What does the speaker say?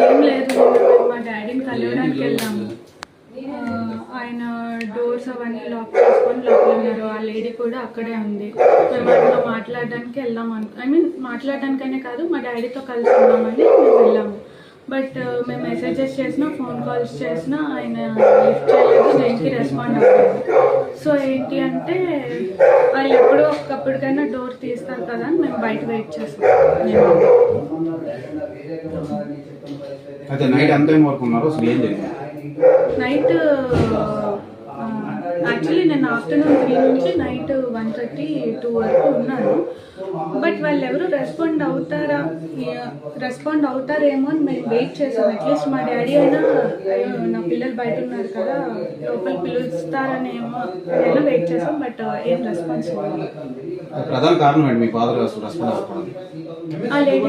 ఏం లేదు, మా డాడీని కలవడానికి వెళ్ళాము. ఆయన డోర్స్ అవన్నీ లాక్ చేసుకొని లోపల ఉన్నారు. ఆ లేడీ కూడా అక్కడే ఉంది. మేము ఆయనతో మాట్లాడడానికి వెళ్దాం మాట్లాడడానికనే కాదు, మా డాడీతో కలిసి ఉన్నామని మేము వెళ్ళాము. బట్ మేము మెసేజెస్ చేసినా, ఫోన్ కాల్స్ చేసినా ఆయన లిఫ్ట్ చేయలేదు, దేనికి రెస్పాండ్ అవ్వలేదు. సో ఏంటి అంటే వాళ్ళు ఎప్పుడో ఒక్కప్పటికైనా డోర్ తీస్తారు కదా అని మేము బయట వెయిట్ చేస్తాం. నైట్ యాక్చువల్లీ నేను ఆఫ్టర్నూన్ 3 నుంచి నైట్ 1:30, 2 వరకు ఉన్నాను. బట్ వాళ్ళు ఎవరు రెస్పాండ్ అవుతారేమో అని మేము వెయిట్ చేసాం. అట్లీస్ట్ మా డాడీ అయినా నా పిల్లలు బయట ఉన్నారు కదా, లోపల పిలుస్తారనేమో అయినా వెయిట్ చేసాం. బట్ ఏం రెస్పాన్స్ ప్రధాన కారణం ఏంటి మీ ఫాదర్ రెస్పాండ్ ఆ లేడీ